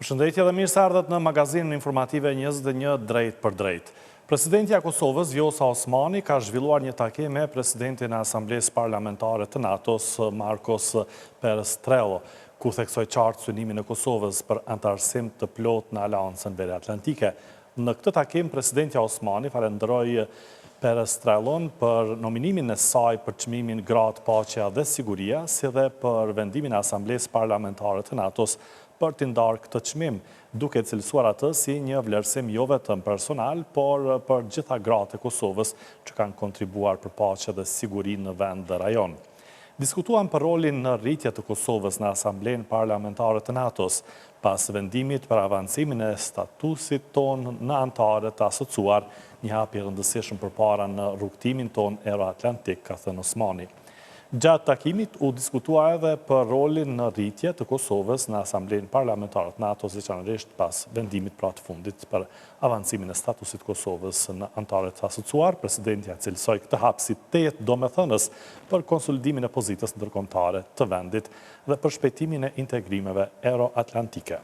Përshëndetje dhe mirë se ardhët në magazinë informative 21 drejt për drejt. Presidenti i Kosovës, Vjosa Osmani, ka zhvilluar një takim me presidentin e Asamblesë Parlamentare të NATO-s, Markos Perestrello, ku theksoi qartë synimin e Kosovës për antarësim të plotë në Aleancën Veriatlantike. Në këtë takim, presidenti Osmani falenderoi Perestrellon për nominimin e saj për çmimin Gratë, Paqja dhe Siguria, si dhe për vendimin e Asamblesë Parlamentare të NATO-s për t'i ndarë këtë çmim, duke cilësuar atë si një vlerësim jo vetëm personal, por për gjitha gratë e Kosovës që kanë kontribuar për paqe dhe siguri në vend dhe rajon. Diskutuan për rolin në rritje të Kosovës në Asamblenë Parlamentare të NATO-s, pas vendimit për avancimin e statusit ton në anëtarë të asociuar, një hap i rëndësishëm përpara në rrugtimin ton Euroatlantik, ka thënë Osmani. Gjatë takimit u diskutua edhe për rolin në rritje të Kosovës në Asamblenë Parlamentare të NATO-s, veçanërisht pas vendimit pra të fundit për avancimin e statusit Kosovës në anëtarë të asociuar. Presidenti cilësoi këtë hap si tetë domethënës për konsolidimin e pozitës ndërkombëtare të vendit dhe për shpejtimin e integrimeve euroatlantike.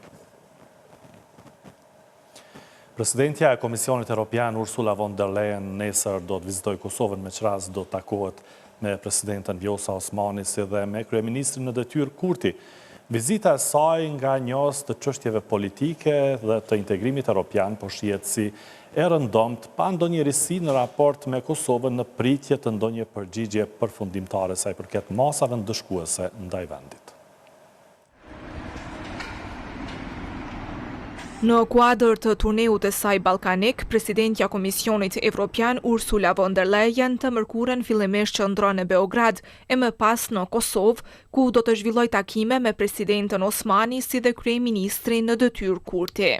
Presidentja e Komisionit Evropian Ursula von der Leyen nesër do të vizitojë Kosovën, me çrast do të takohet me presidentën Vjosa Osmani si dhe me kryeministrin në detyrë Kurti. Vizita e saj nga njohës të çështjeve politike dhe të integrimit evropian po shihet si e rëndomt pa ndonjë risi në raport me Kosovën në pritje të ndonjë përgjigje përfundimtare sa i përket masave ndëshkuese ndaj vendit. Në kuadër të turneut e saj ballkanik, presidentja Komisionit Evropian Ursula von der Leyen të mërkurën fillimisht qëndron në Beograd e më pas në Kosovë, ku do të zhvillojë takime me presidentën Osmani si dhe kryeministrin në detyrë Kurti.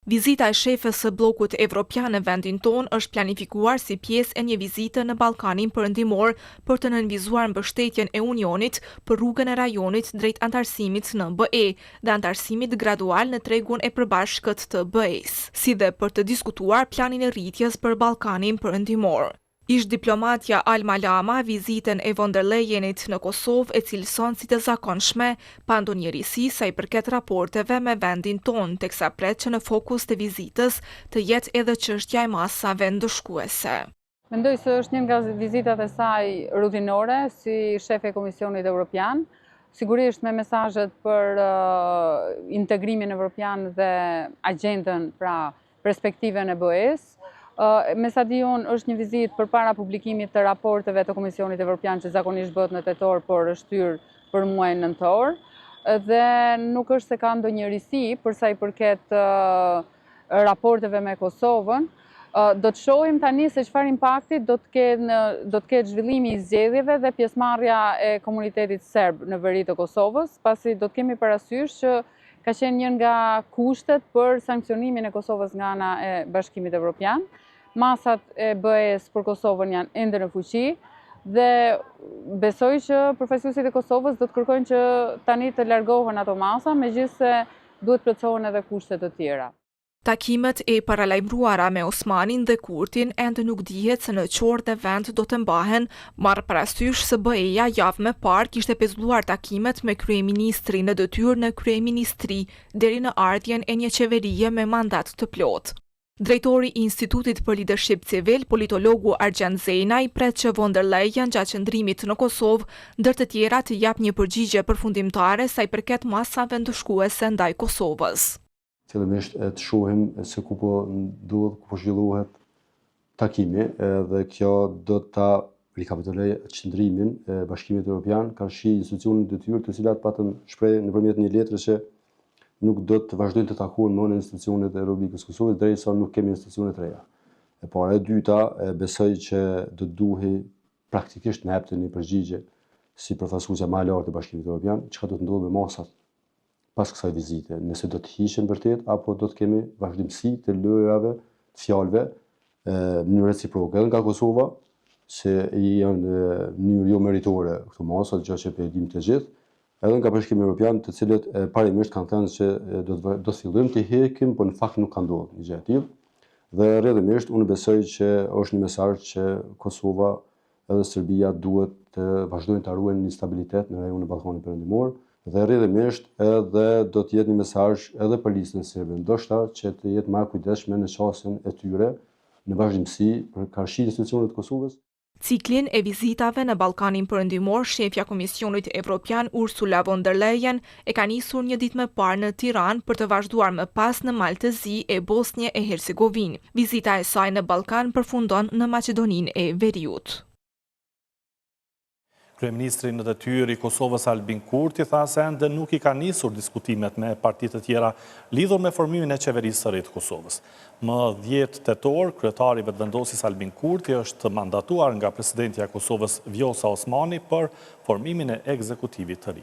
Vizita e shefës së bllokut evropian në vendin ton është planifikuar si pjesë e një vizite në Ballkanin Perëndimor për të nënvizuar mbështetjen e Unionit për rrugën e rajonit drejt antarësimit në BE dhe antarësimit gradual në tregun e përbashkët të BE-s, si dhe për të diskutuar planin e rritjes për Ballkanin Perëndimor. Ish diplomatja Alma Lama vizitën e von der Leyenit në Kosovë e cilëson si të zakonshme, pa ndonjë risi sa i përket raporteve me vendin ton, teksa pret që në fokus të vizitës të jetë edhe çështja e masave ndëshkuese. Mendoj se është një nga vizitat e saj rutinore si shef e Komisionit Evropian, sigurisht me mesazhet për integrimin evropian dhe agjendën, pra perspektiven e BE-s. Me sa di unë është një vizitë përpara publikimit të raporteve të Komisionit Evropian që zakonisht bëhet në tetor, por është hyrë për muajin nëntor, dhe nuk është se ka ndonjë risi për sa i përket raporteve me Kosovën. Do të shohim tani se çfarë impakti do të ketë zhvillimi i zgjedhjeve dhe pjesëmarrja e komunitetit serb në veri të Kosovës, pasi do të kemi parasysh që ka qenë një nga kushtet për sankcionimin e Kosovës nga ana e Bashkimit Evropian. Masat e BE-s për Kosovën janë ende në fuqi dhe besoj që përfaqësuesit e Kosovës do të kërkojnë që tani të largohen ato masa, megjithëse duhet plotësohen edhe kushte të tjera. Takimet e paralajmëruara me Osmanin dhe Kurtin ende nuk dihet se në çfarë dhe vend do të mbahen, marrë parasysh se BE-ja javë më parë kishte pezulluar takimet me kryeministrin në detyrë në kryeministri deri në ardhjen e një qeverie me mandat të plotë. Drejtori i Institutit për Leadership Civil, politologu Arjan Zejnaj, pret që von der Leyen gjatë qëndrimit në Kosovë, ndër të tjera të jap një përgjigje përfundimtare sa i përket masave ndëshkuese ndaj Kosovës. Fillimisht të shohim se ku po ndodh, ku po zhvillohet takimi dhe kjo do ta rikapitulojë qëndrimin e Bashkimit Evropian, kanë shi institucionet detyrë të cilat patën shpreh nëpërmjet një letre që nuk do të vazhdojnë të takohen më në institucionet e Republikës Kosovës derisa nuk kemi institucione të reja. E para e dyta, besoj që do duhej praktikisht në jepte një përgjigje si përfaqësuesja më e lartë e Bashkimit Evropian, çka do të ndodhë me masat pas kësaj vizite, nëse do të hiqen vërtet apo do të kemi vazhdimsi të lojrave, të fjalëve në reciproke edhe nga Kosova, se janë në mënyrë jo meritore këto masa, gjë që e dim të gjithë, edhe nga Bashkimi Evropian, të cilët parimisht kanë thënë se do të fillojmë të heqim, por në fakt nuk ka ndodhur një gjë e tillë. Dhe rrjedhimisht unë besoj që është një mesazh që Kosova edhe Serbia duhet të vazhdojnë të ruajnë një stabilitet në rajonin e Ballkanit Perëndimor, Dhe rrjedhimisht edhe do të jetë një mesazh edhe për listën serbe, ndoshta që të jetë më e kujdesshme në çështjen e tyre në vazhdimsi për karshi institucionet të Kosovës. Ciklin e vizitave në Ballkanin Perëndimor, shefja Komisionit Evropian Ursula von der Leyen e ka nisur një ditë më parë në Tiranë për të vazhduar më pas në Maltëzi e Bosnjë e Hercegovinë. Vizita e saj në Ballkan përfundon në Maqedoninë e Veriut. Kryeministri në detyrë i Kosovës Albin Kurti tha se ende nuk i ka nisur diskutimet me partitë të tjera lidhur me formimin e qeverisë së re të Kosovës. Më 10 tetor, kryetari vetëvendosis Albin Kurti është mandatuar nga presidentja e Kosovës Vjosa Osmani për formimin e ekzekutivit të ri.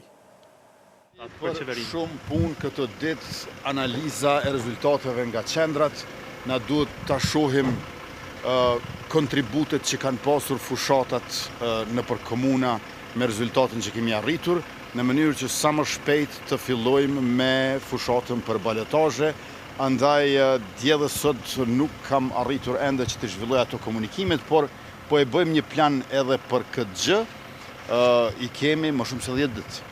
Për shumë punë këtë ditë, analiza e rezultateve nga qendrat, na duhet ta shohim kontributet që kanë pasur fushatat në për komuna me rezultatin që kemi arritur, në mënyrë që sa më shpejt të fillojmë me fushatën për balotazhe. Andaj dje dhe sot nuk kam arritur ende që të zhvilloj ato komunikimet, por po e bëjmë një plan edhe për këtë gjë, i kemi më shumë se 10 ditë.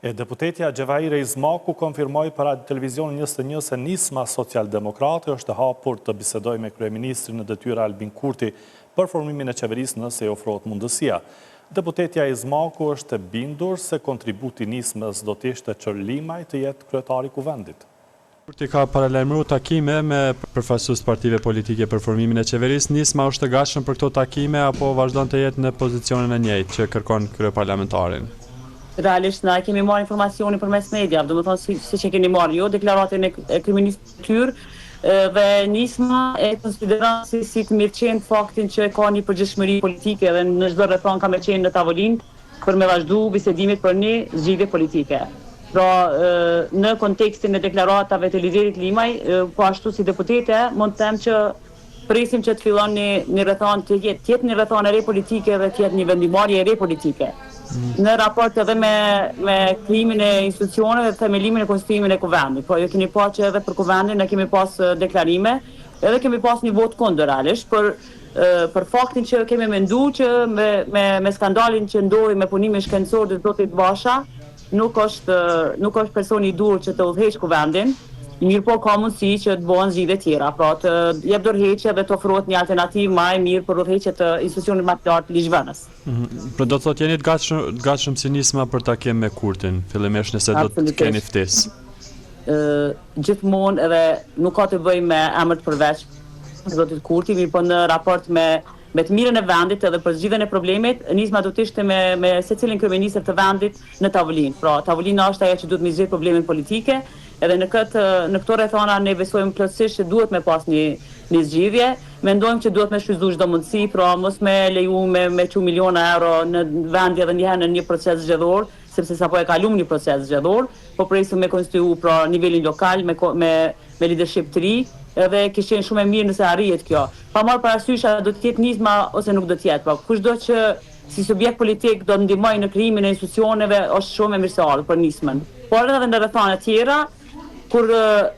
E deputetja Gjevahire Izmaku konfirmoi për Radio Televizion 21 se nisma Socialdemokrate është e hapur të bisedojë me kryeministrin në detyrë Albin Kurti për formimin e qeverisë nëse i ofrohet mundësia. Deputetja Izmaku është e bindur se kontributi nismës do të ishte që Limaj të jetë kryetari i kuvendit. Kurti ka paralajmëruar takime me përfaqësues partive politike për formimin e qeverisë. Nisma është e gatshëm për këto takime apo vazhdon të jetë në pozicionin e njëjtë që kërkon kryeparlamentarin? Realisht na kemi marrë informacionin përmes mediave, domethënë si që keni marrë jo deklaratën e kryeministit tyr dhe nisma e konsideron si të mirëqenë faktin që ka një përgjegjësish politike dhe në çdo rrethon ka më qenë në tavolinë për me vazhdu bisedimit për një zgjidhje politike. Pra në kontekstin e deklaratave të liderit Limaj, po ashtu si deputete, mund të them që presim që të fillon një rrethon të jetë një rrethon e re politike dhe të jetë një vendimarrje e re politike. Në raport edhe me krijimin e institucioneve dhe themelimin e konstituimit e kuvendit. Po ju keni pa që edhe për kuvendin ne kemi pas deklarime, edhe kemi pas një vot kundër realisht për faktin që kemi menduar që me skandalin që ndodhi me punimin shkencor të zotit Basha, nuk është personi i dur që të udhëheq kuvendin. Mirë po ka mundësi që të bëhen zgjidhje tjera, pra të jep dorëheqje dhe të ofrohet një alternativë më e mirë për udhëheqje të institucionit më të lartë të ligjvënës. Por do të thotë jeni të gatshëm si nisma për takim me Kurtin, fillimisht nëse do të keni ftesë. Gjithmonë edhe nuk ka të bëjë me emër të përveç zotit Kurti, mirë po në raport me të mirën e vendit edhe për zgjidhjen e problemit, nisma do të ishte me secilin kryeministër të vendit në tavolinë. Pra, tavolina është ajo që duhet të zgjidhë problemin politike, edhe në këto rrethana ne besojmë plotësisht që duhet me pas një zgjidhje. Mendojmë që duhet me shfrytzuar çdo mundësi, pra mos me leju me çu miliona euro në vend edhe një herë në një proces zgjedhor, sepse sapo e kalum një proces zgjedhor, po presim me konstituu pra nivelin lokal me leadership të ri. Edhe kishte qenë shumë e mirë nëse arrihet kjo. Pa marrë parasysh a do të jetë nisma ose nuk do të jetë. Pra kushdo që si subjekt politik do të ndihmojë në krijimin e institucioneve është shumë e mirëseardhur për nismën. Por edhe në rrethana tjera, kur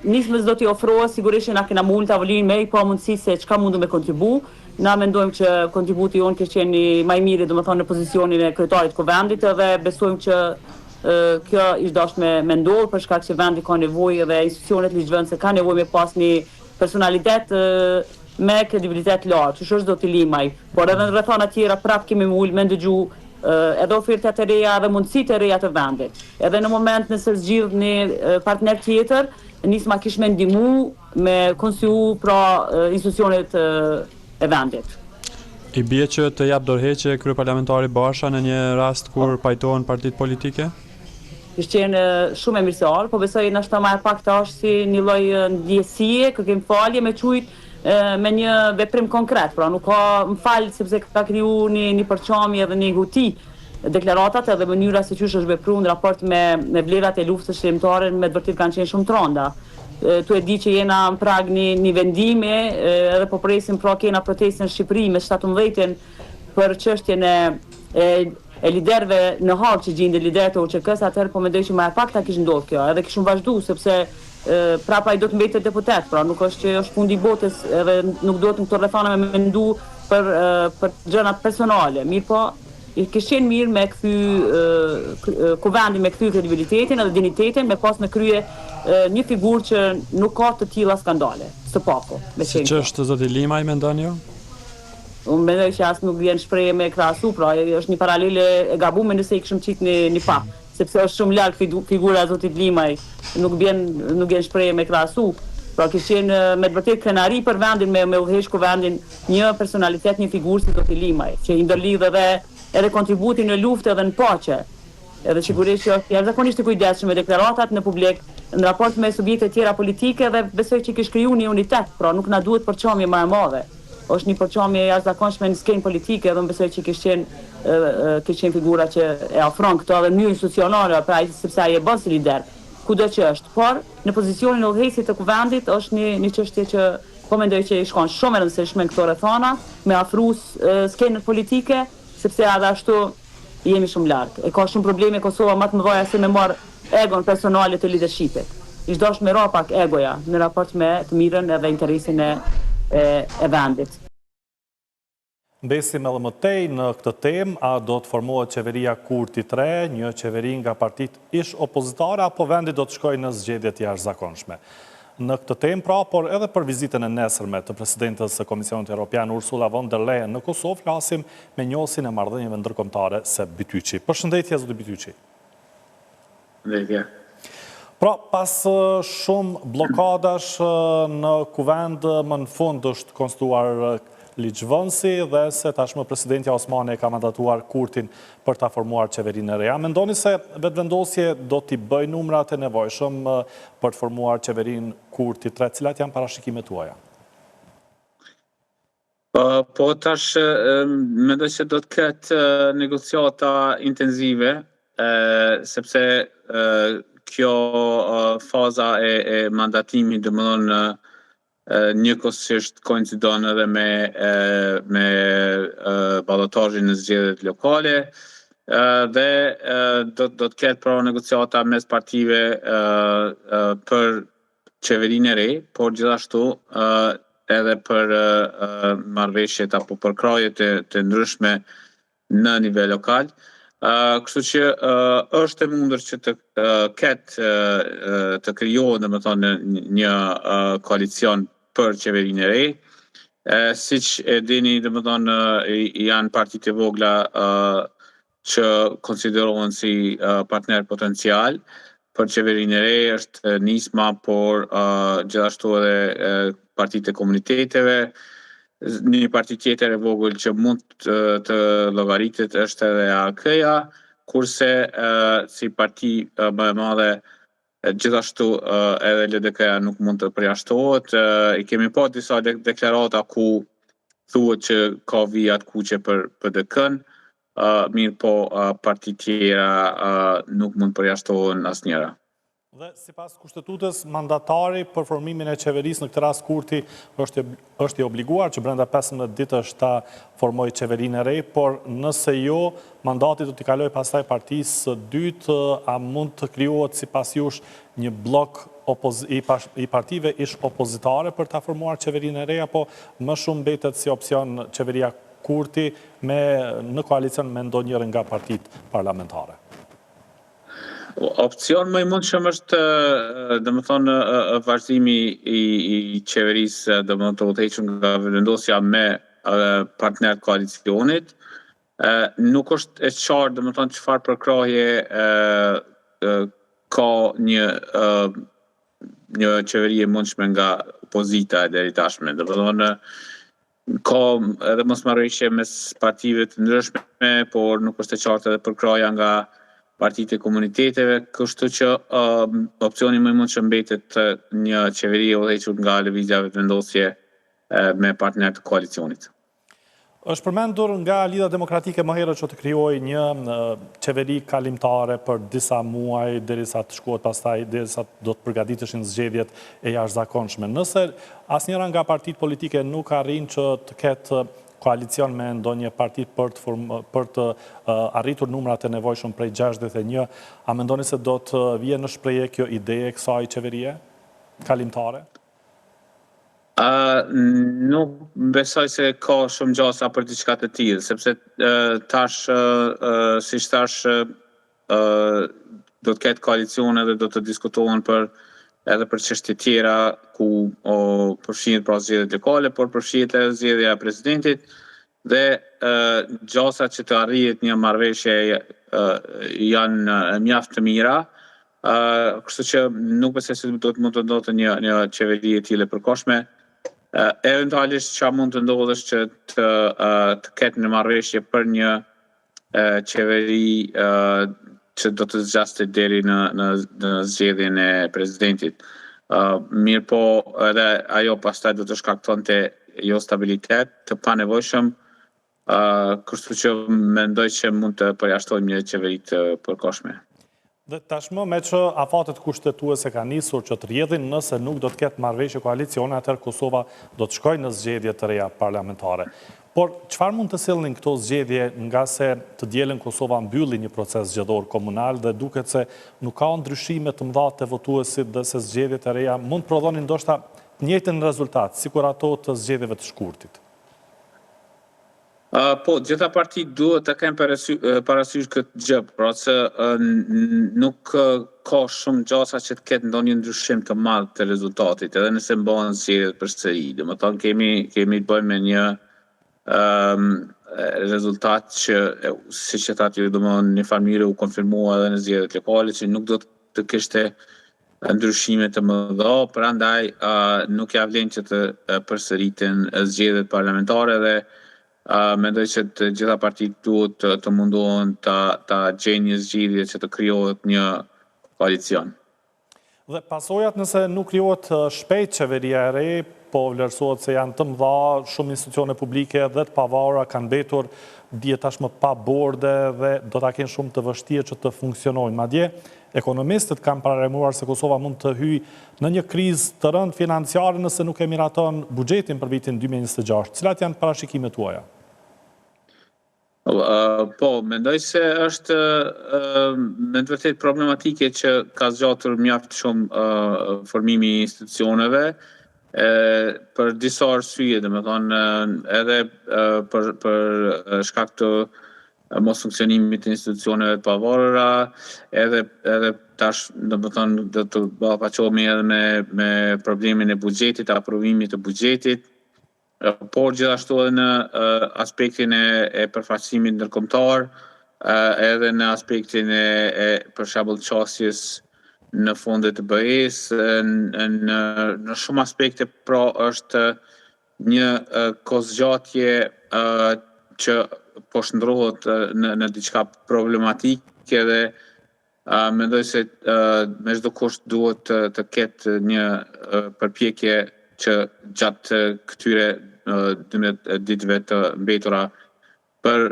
nismës do t'i ofrohet, sigurisht na kena mund tavolinë me i pa mundësi se çka mundu me kontribu. Na mendojmë që kontributi jonë kishte qenë më i miri, domethënë në pozicionin e kryetarit të kuvendit dhe besojmë që kjo ish dashur me ndodhur për shkak që vendi ka nevojë dhe institucionet ligjvënëse kanë nevojë me pas një personalitet me kredibilitet lartë, që është do t'i Limaj. Por edhe në rrethana tjera prap kemi ul me ndëgju edhe ofertat e reja dhe mundësitë e reja të vendit. Edhe në moment nëse zgjidh një partner tjetër, nisma kish me ndihmu me konstituu pra institucionet e vendit. I bie që të jap dorëheqje kryeparlamentari Basha në një rast kur pajtohen partitë politike? Ishte qenë shumë e mirëseardhur, po besoj ndoshta më pak tash si një lloj ndjesie, kërkim falje me çujt me një veprim konkret, pra nuk ka m'fal sepse ka kriju një përçamje dhe një huti deklaratat edhe mënyra se çysh është vepruar në raport me vlerat e luftës shërimtare me të vërtetë kanë qenë shumë të rënda. Tu e di që jena në prag një vendimi edhe po presim pra kena protestën në Shqipëri me 17-ën për çështjen e liderëve në hap që gjinde liderët e UÇK-s, atëherë po mendoj që më pak ta kishte ndodhur kjo, edhe kishun vazhdu sepse prapa ai do të mbetet deputet, pra nuk është që është fundi i botës edhe nuk duhet në këto rrethana me mendu për gjëra personale. Mirë po, Kishte qenë mirë me kthy kuvendi me kthy kredibilitetin edhe dinitetin, me pas në krye një figurë që nuk ka të tilla skandale, së paku. Si që është zoti Limaj, mendon ju? Unë mendoj që as nuk vjen shprehje me krahasu, pra është një paralele e gabuar nëse I kishim qit një pa, sepse është shumë larg figura e zotit Limaj, nuk vjen shprehje me krahasu. Pra kishte qenë me të vërtetë krenari për vendin me udhëheq kuvendin një personalitet, një figurë si zoti Limaj, që I ndërlidh edhe kontributi në luftë edhe në paqe. Edhe sigurisht që është jashtëzakonisht I kujdesshëm me deklaratat në publik, në raport me subjekte tjera politike dhe besoj që kishte kriju një unitet, pra nuk na duhet përçamje më e madhe. Është një përçamje jashtëzakonshme në skenë politike dhe besoj që kishte qenë figura që e ofron këto edhe në mënyrë institucionale, pra sepse ai e bën si lider, kudo që është. Por në pozicionin e udhëheqësit të kuvendit është një çështje që po mendoj që I shkon shumë e rëndësishme në këto rrethana, me afrues skenën politike, sepse edhe ashtu jemi shumë larg. E ka shumë probleme Kosova më të mëdha se me marr egon personale të leadershipit. Ish dosh me ra pak egoja në raport me të mirën edhe interesin e vendit. Besim edhe më tej në këtë temë, a do të formohet qeveria Kurti 3, një qeveri nga partit ish opozitare, apo vendi do të shkojë në zgjedhje të jashtëzakonshme. Në këtë temë, pra, por edhe për vizitën e nesërme të presidentës së Komisionit Evropian Ursula von der Leyen në Kosovë, flasim me njohësin e marrëdhënieve ndërkombëtare së Bytyçi. Përshëndetje, zoti Bytyçi. Përshëndetje. Pra, pas shumë blokadash në kuvend, më në fund është konstruar ligjvënsi dhe se tashmë presidentja Osmani ka mandatuar Kurtin për ta formuar qeverinë e re. Mendoni se vetëvendosje do t'i bëj numrat e nevojshëm për të formuar qeverinë Kurti 3, cilat janë parashikimet tuaja? Po tash mendoj se do të ketë negociata intensive, sepse kjo faza e mandatimit domethënë njëkohësisht koincidon edhe me ballotazhin në zgjedhjet lokale dhe do të ketë pra negociata mes partive për qeverinë e re, por gjithashtu edhe për marrëveshjet apo për krajet të ndryshme në nivel lokal. Kështu që është e mundur që të ketë të krijohet domethënë një koalicion për qeverinë e re. Siç e dini, domethënë janë partitë e vogla që konsiderohen si partner potencial për qeverinë e re, është nisma, por gjithashtu edhe partitë e komuniteteve. Një parti tjetër e vogël që mund të llogaritet është edhe AK-ja, kurse si parti më e madhe gjithashtu edhe LDK-ja nuk mund të përjashtohet. I kemi pa disa deklarata ku thuhet që ka vijat kuqe për PDK-n, mirë po parti tjera nuk mund përjashtohen asnjëra. Dhe sipas kushtetutës, mandatari për formimin e qeverisë në këtë rast Kurti është I obliguar që brenda 15 ditësh ta formojë qeverinë e re, por nëse jo, mandati do t'i kalojë pastaj partisë së dytë, a mund të krijohet sipas jush një blok I partive ish opozitare për ta formuar qeverinë e re, apo më shumë mbetet si opsion qeveria Kurti në koalicion me ndonjërin nga partitë parlamentare? Opcion më I mundshëm është domethënë vazhdimi I qeverisë, domethënë të udhëhequr nga vendosja me partner koalicionit. Nuk është e qartë domethënë çfarë përkrahje ka një qeveri e mundshme nga opozita deri tashme. Domethënë ka edhe mosmarrëveshje mes partive të ndryshme, por nuk është e qartë edhe përkrahja nga partitë e komuniteteve, kështu që opcioni më I mundshëm mbetet një qeveri e udhëhequr nga lëvizja vetëvendosje me partner të koalicionit. Është përmendur nga Lidha Demokratike më herët që të krijojë një qeveri kalimtare për disa muaj derisa të shkohet pastaj, derisa do të përgatiteshin zgjedhjet e jashtëzakonshme. Nëse asnjëra nga partitë politike nuk arrin që të ketë koalicion me ndonjë parti për të arritur numrat e nevojshëm prej 61, a mendoni se do të vijë në shprehje kjo ide e kësaj qeverie kalimtare? Nuk besoj se ka shumë gjasa për diçka të tillë, sepse tash, siç thash, do të ketë koalicione dhe do të diskutohen edhe për çështje tjera ku përfshihet pra zgjedhjet lokale, por përfshihet edhe zgjedhja e presidentit dhe gjasa që të arrihet një marrëveshje janë mjaft të mira. Kështu që nuk besoj se do të mund të ndodhte një qeveri e tillë e përkohshme. Eventualisht çfarë mund të ndodhë është që të ketë një marrëveshje për një qeveri që do të zgjaste deri në zgjedhjen e presidentit. Mirë po edhe ajo pastaj do të shkaktonte jo stabilitet të panevojshëm, kështu që mendoj që mund të përjashtojmë një qeveri të përkohshme. Dhe tashmë me që afatet kushtetuese ka nisur që të rrjedhin, nëse nuk do të ketë marrëveshje koalicione, atëherë Kosova do të shkojë në zgjedhje të reja parlamentare. Por çfarë mund të sillnin këto zgjedhje, nga se të dielën Kosova mbylli një proces zgjedhor komunal dhe duket se nuk ka ndryshime të mëdha te votuesit dhe se zgjedhjet e reja mund të prodhonin ndoshta të njëjtin rezultat, sikur ato të zgjedhjeve të shkurtit. Po, gjitha partitë duhet të kenë parasysh këtë gjë, pra se nuk ka shumë gjasa që të ketë ndonjë ndryshim të madh të rezultatit, edhe nëse mbahen zgjedhjet përsëri. Domethënë kemi të bëjmë me një rezultat që, siç e thatë ju, domethënë në farë mënyrë u konfirmua edhe në zgjedhjet lokale që nuk do të kishte ndryshime të mëdha, prandaj nuk ja vlen që të përsëriten zgjedhjet parlamentare dhe mendoj që të gjitha partitë duhet të mundohen ta gjejnë një zgjidhje që të krijohet një koalicion. Dhe pasojat nëse nuk krijohet shpejt qeveria e re, po vlerësohet se janë të mëdha, shumë institucione publike dhe të pavarura kanë mbetur dje tashmë pa borde dhe do ta kenë shumë të vështirë që të funksionojnë. Madje ekonomistët kanë paralajmëruar se Kosova mund të hyjë në një krizë të rëndë financiare nëse nuk e miraton buxhetin për vitin 2026. Cilat janë parashikimet tuaja? Po, mendoj se është me të vërtetë problematike që ka zgjatur mjaft shumë formimi i institucioneve për disa arsye, domethënë edhe për shkak të mos funksionimit të institucioneve të pavarura, edhe tash domethënë do të ballafaqohemi edhe me problemin e buxhetit, aprovimit të buxhetit. Por gjithashtu edhe në aspektin e përfaqësimit ndërkombëtar, edhe në aspektin e për shembull çështjes në fondet të BE-s, në shumë aspekte pra është një kozgjatje që po shndrohet në diçka problematike dhe mendoj se me çdo kusht duhet të ketë një përpjekje që gjatë këtyre 12 ditëve të mbetura për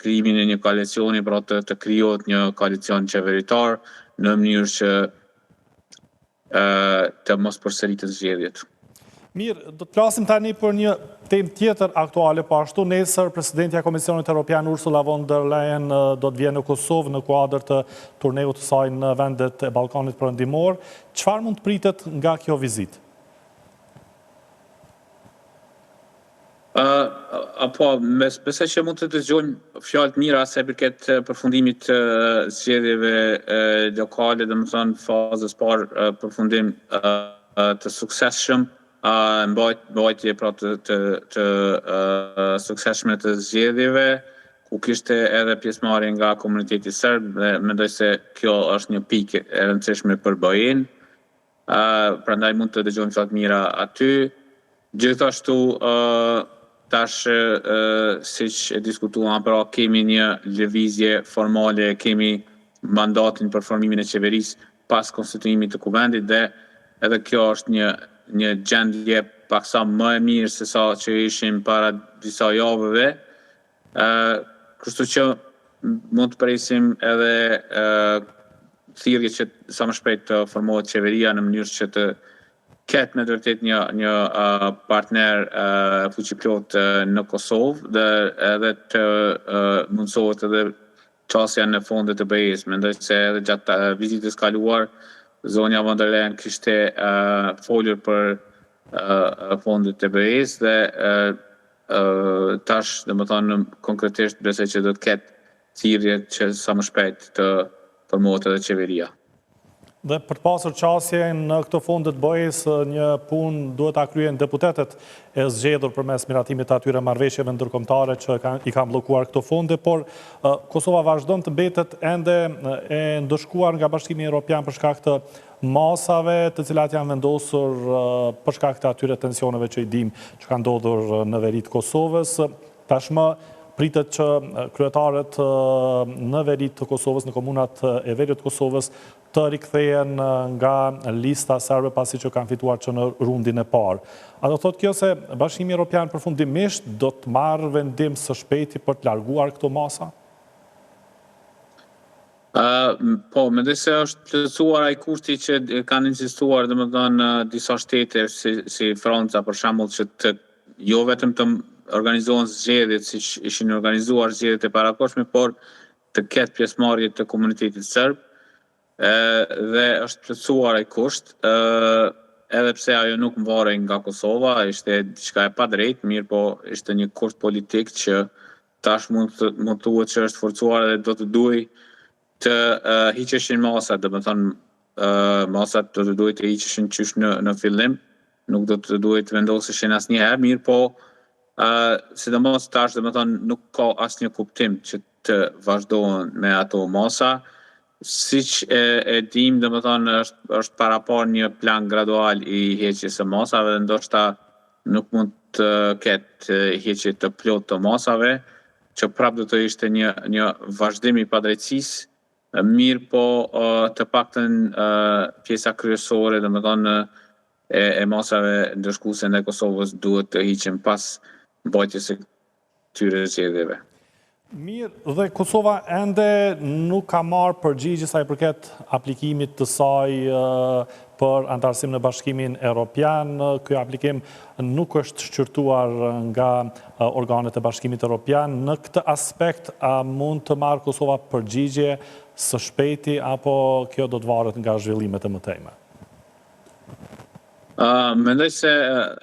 krijimin e një koalicioni, pra të krijohet një koalicion qeveritar në mënyrë që të mos përsëritet zgjedhjet. Mirë, do të flasim tani për një temë tjetër aktuale, po ashtu nesër presidentja e Komisionit Evropian Ursula von der Leyen do të vijë në Kosovë në kuadër të turneut të saj në vendet e Ballkanit Perëndimor. Çfarë mund të pritet nga kjo vizitë? Po, besoj që mund të dëgjojmë fjalë të mira sa i përket përfundimit të zgjedhjeve lokale, domethënë fazës parë përfundim të suksesshëm, mbajtje pra të suksesshme të zgjedhjeve, ku kishte edhe pjesëmarrje nga komuniteti serb dhe mendoj se kjo është një pikë e rëndësishme për BE-n. Prandaj mund të dëgjojmë fjalë të mira aty. Gjithashtu tash siç e diskutuam, pra kemi një lëvizje formale, kemi mandatin për formimin e qeverisë pas konstituimit të kuvendit dhe edhe kjo është një gjendje paksa më e mirë se sa që ishim para disa javëve. Kështu që mund të presim edhe thirrje që sa më shpejt të formohet qeveria në mënyrë që të ketë me të vërtetë një partner fuqiplot në Kosovë dhe edhe të mundsohet edhe çësia në fondet e BE-s. Mendoj se edhe gjatë vizitës kaluar zonja von der Leyen kishte folur për fondit të BE-s dhe tash, domethënë konkretisht besoj që do të ketë thirrje që sa më shpejt të formohet edhe qeveria. Dhe për të pasur qasje në këto fondet BE-s, një punë duhet ta kryen deputetët e zgjedhur përmes miratimit të atyre marrëveshjeve ndërkombëtare që i kanë bllokuar këto fonde, por Kosova vazhdon të mbetet ende e ndëshkuar nga Bashkimi Evropian për shkak të masave të cilat janë vendosur për shkak të atyre tensioneve që i dim që kanë ndodhur në veri të Kosovës. Tashmë pritet që kryetarët në veri të Kosovës, në komunat e veriut të Kosovës, të rikthehen nga lista serbe pasi që kanë fituar që në rundin e parë. A do thotë kjo se Bashkimi Evropian përfundimisht do të marrë vendim së shpejti për të larguar këto masa? Po, mendoj se është plotësuar ai kushti që kanë insistuar domethënë disa shtete si Franca për shembull që të jo vetëm të organizohen zgjedhjet siç ishin organizuar zgjedhjet e parakohshme, por të ketë pjesëmarrje të komunitetit serb. Dhe është plotësuar ai kusht, edhe pse ajo nuk mvarej nga Kosova, ishte diçka e padrejtë, mirë po ishte një kusht politik që tash mund thuhet që është forcuar dhe do të duhej të hiqeshin masat, domethënë masat do të duhej të hiqeshin qysh në fillim, nuk do të duhej të vendoseshin asnjëherë, mirë po sidomos tash domethënë nuk ka asnjë kuptim që të vazhdohen me ato masa. Siç e dim, domethënë është parapar një plan gradual i heqjes së masave, ndoshta nuk mund të ketë heqje të plotë të masave, që prapë do të ishte një vazhdim i padrejtësisë, mirë po të paktën pjesa kryesore, domethënë e masave ndërshkuese ndaj Kosovës duhet të hiqen pas mbajtjes së këtyre zgjedhjeve. Mirë, dhe Kosova ende nuk ka marrë përgjigje sa i përket aplikimit të saj për antarësim në Bashkimin Evropian. Ky aplikim nuk është shqyrtuar nga organet e Bashkimit Evropian. Në këtë aspekt, a mund të marrë Kosova përgjigje së shpejti, apo kjo do të varet nga zhvillimet e mëtejme? Mendoj se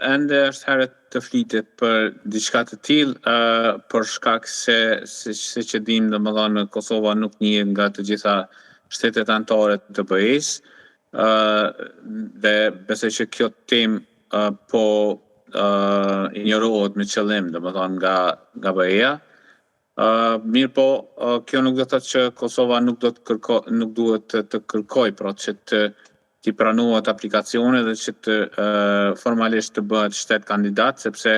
ende është herët të flitet për diçka të tillë, për shkak se siç e dim, domethënë Kosova nuk njihet nga të gjitha shtetet anëtare të BE-s, dhe besoj që kjo temë po injorohet me qëllim, domethënë nga BE-ja. Mirë po, kjo nuk do të thotë që Kosova nuk duhet të kërkojë pra që të pranohet aplikacione dhe që të formalisht të bëhet shtet kandidat, sepse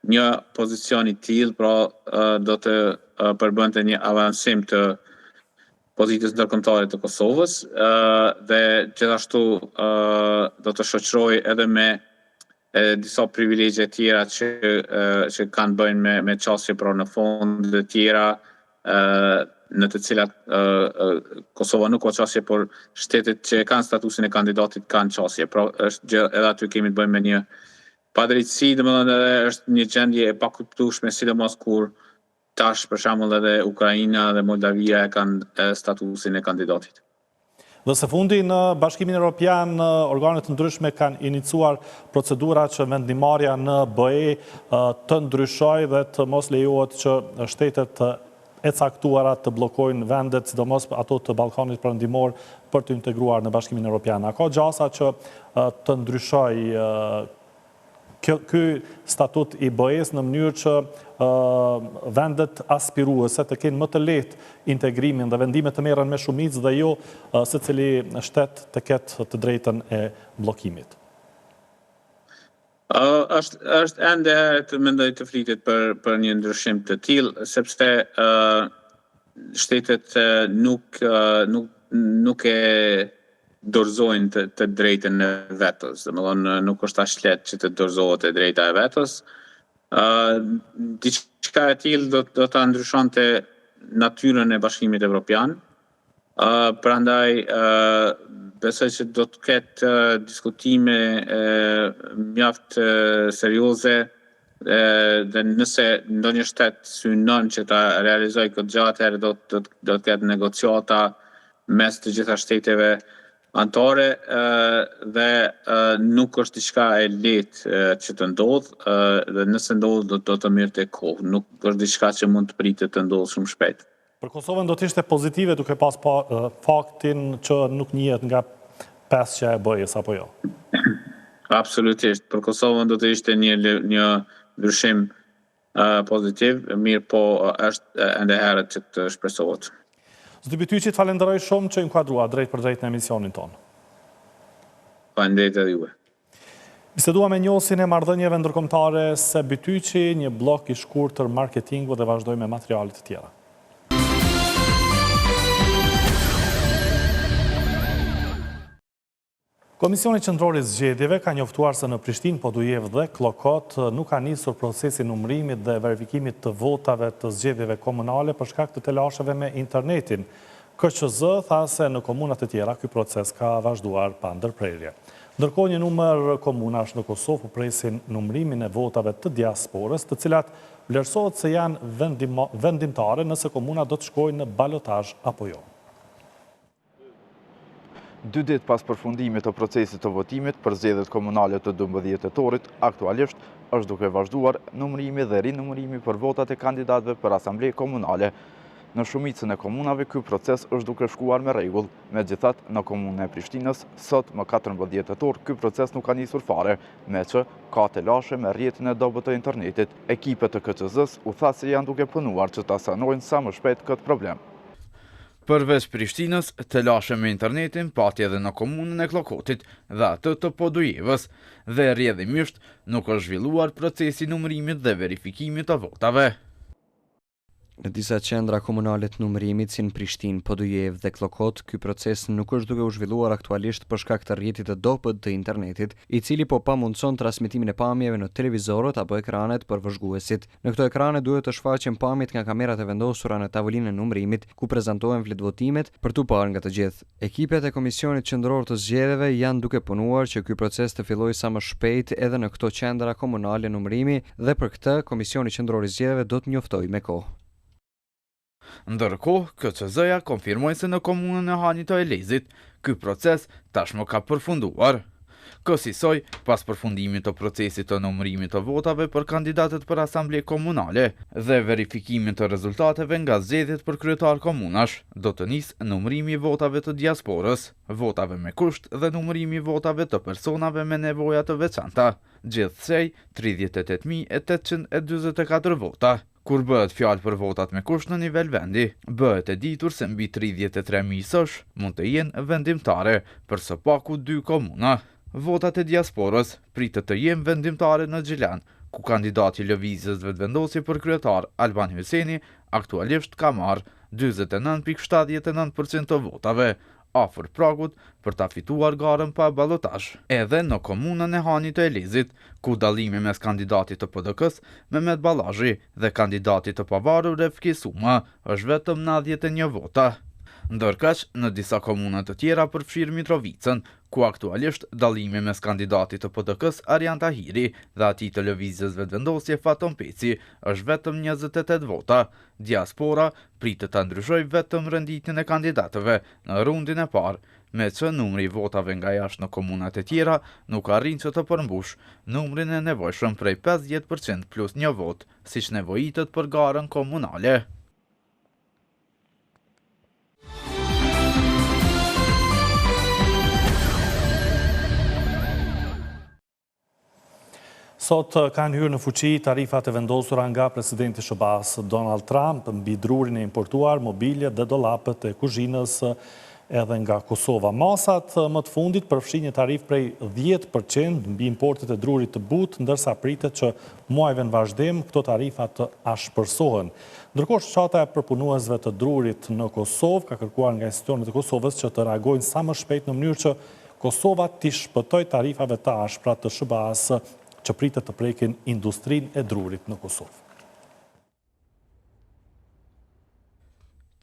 një pozicion i tillë pra do të përbënte një avancim të pozitës ndërkombëtare të Kosovës dhe gjithashtu do të shoqërojë edhe me disa privilegje tjera që kanë bëjnë me qasje pra në fonde të tjera në të cilat Kosova nuk ka qasje, por shtetet që kanë statusin e kandidatit kanë qasje. Pra është edhe aty kemi të bëjmë me një padrejtësi, domethënë është një gjendje e pakuptueshme, sidomos kur tash për shembull edhe Ukraina dhe Moldavia e kanë statusin e kandidatit. Dhe së fundi në Bashkimin Evropian, organet të ndryshme kanë inicuar procedura që vendimarrja në BE të ndryshojë dhe të mos lejohet që shtetet e caktuara të bllokojnë vendet, sidomos ato të Ballkanit Perëndimor, për të integruar në Bashkimin Evropian. A ka gjasa që të ndryshojë ky statut i BE-s në mënyrë që vendet aspiruese të kenë më të lehtë integrimin dhe vendimet të merren me shumicë dhe jo secili shtet të ketë të drejtën e bllokimit? Është ende të mendoj të flitet për një ndryshim të tillë, sepse shtetet nuk e dorëzojnë të drejtën e vetës. Domethënë nuk është aq lehtë që të dorëzohet e drejta e vetës. Diçka e tillë do ta ndryshonte natyrën e Bashkimit Evropian. Prandaj besoj që do të ketë diskutime mjaft serioze dhe nëse ndonjë shtet synon që ta realizojë këtë gjë, atëherë do të ketë negociata mes të gjitha shteteve antare dhe nuk është diçka e lehtë që të ndodhë dhe nëse ndodhë do të mirë të kohë. Nuk është diçka që mund të pritet të ndodhë shumë shpejt. Për Kosovën do të ishte pozitive duke pas faktin që nuk njihet nga 5 që e bëjës, apo jo? Absolutisht. Për Kosovën do të ishte një ndryshim pozitiv, mirë po është ende herët që të shpresohet. Zoti Bytyqi, të falenderoj shumë që inkuadrua drejt për drejt në emisionin tonë. Faleminderit edhe juve. Bisedua me njohësin e marrëdhënieve ndërkombëtare se Bytyqi, një blok i shkurtër marketingu dhe vazhdoj me materialet të tjera. Komisioni Qendror i Zgjedhjeve ka njoftuar se në Prishtinë, Podujev dhe Klokot nuk ka nisur procesi numërimit dhe verifikimit të votave të zgjedhjeve komunale për shkak të telasheve me internetin. KQZ tha se në komunat e tjera ky proces ka vazhduar pa ndërprerje. Ndërkohë, një numër komunash në Kosovë po presin numërimin e votave të diasporës, të cilat vlerësohet se janë vendimtare nëse komuna do të shkojnë në balotazh apo jo. 2 ditë pas përfundimit të procesit të votimit për zgjedhjet komunale të 12 tetorit, aktualisht është duke vazhduar numërimi dhe rinumërimi për votat e kandidatëve për asamble komunale. Në shumicën e komunave ky proces është duke shkuar me rregull. Megjithatë, në komunën e Prishtinës, sot më 14 tetor, ky proces nuk ka nisur fare, me që ka telashe me rrjetin e dobët të internetit. Ekipet të KQZ-s u tha se janë duke punuar që ta sanojnë sa më shpejt këtë problem. Përveç Prishtinës, telashe me internetin pati edhe në komunën e Klokotit dhe atë të Podujevës, dhe rrjedhimisht nuk është zhvilluar procesi numërimit dhe verifikimit të votave. Në disa qendra komunale të numërimit si në Prishtinë, Podujev dhe Klokot, ky proces nuk është duke u zhvilluar aktualisht për shkak të rrjetit të dobët të internetit, i cili po pamundson transmetimin e pamjeve në televizorët apo ekranet për vëzhguesit. Në këto ekrane duhet të shfaqen pamjet nga kamerat e vendosura në tavolinën e numërimit, ku prezantohen vletvotimet për tu parë nga të gjithë. Ekipet e Komisionit Qendror të Zgjedhjeve janë duke punuar që ky proces të fillojë sa më shpejt edhe në këto qendra komunale numërimi dhe për këtë Komisioni Qendror i Zgjedhjeve do të njoftojë me kohë. Ndërkohë, KQZ-ja konfirmoi se në komunën e Hanit të Elezit, ky proces tashmë ka përfunduar. Kësaj, pas përfundimit të procesit të numërimit të votave për kandidatët për asamble komunale dhe verifikimit të rezultateve nga zgjedhjet për kryetar komunash, do të nisë numërimi i votave të diasporës, votave me kusht dhe numërimi i votave të personave me nevoja të veçanta, gjithsej 38.844 vota. Kur bëhet fjalë për votat me kusht në nivel vendi, bëhet e ditur se mbi 33.000 sosh mund të jenë vendimtare për së paku 2 komuna. Votat e diasporës pritet të jenë vendimtare në Gjilan, ku kandidati i lëvizjes vetëvendosje për kryetar Alban Hyseni aktualisht ka marrë 49.79% të votave, afër pragut për ta fituar garën pa ballotazh. Edhe në komunën e Hanit të Elezit, ku dallimi mes kandidatit të PDK-s Mehmet Ballazhi dhe kandidatit të pavarur Refki Suma është vetëm 91 vota. Ndërkaq, në disa komuna të tjera përfshirë Mitrovicën, ku aktualisht dallimi mes kandidatit të PDK-s Arjan Tahiri dhe atij të lëvizjes vetëvendosje Faton Peci është vetëm 28 vota. Diaspora pritet ta ndryshojë vetëm renditjen e kandidatëve në rundin e parë, me që numri i votave nga jashtë në komunat e tjera nuk arrin që të përmbush numrin e nevojshëm prej 50% plus 1 vot, siç nevojitet për garën komunale. Sot kanë hyrë në fuqi tarifat e vendosura nga presidenti SBA-s Donald Trump mbi drurin e importuar, mobilje dhe dollapët e kuzhinës edhe nga Kosova. Masat më të fundit përfshin një tarif prej 10% mbi importet e drurit të butë, ndërsa pritet që muajve në vazhdim këto tarifat të ashpërsohen. Ndërkohë, shoqata e përpunuesve të drurit në Kosovë ka kërkuar nga institucionet e Kosovës që të reagojnë sa më shpejt në mënyrë që Kosova t'i shpëtojë tarifave të ashpra të SBA-s që pritet të prekin industrinë e drurit në Kosovë.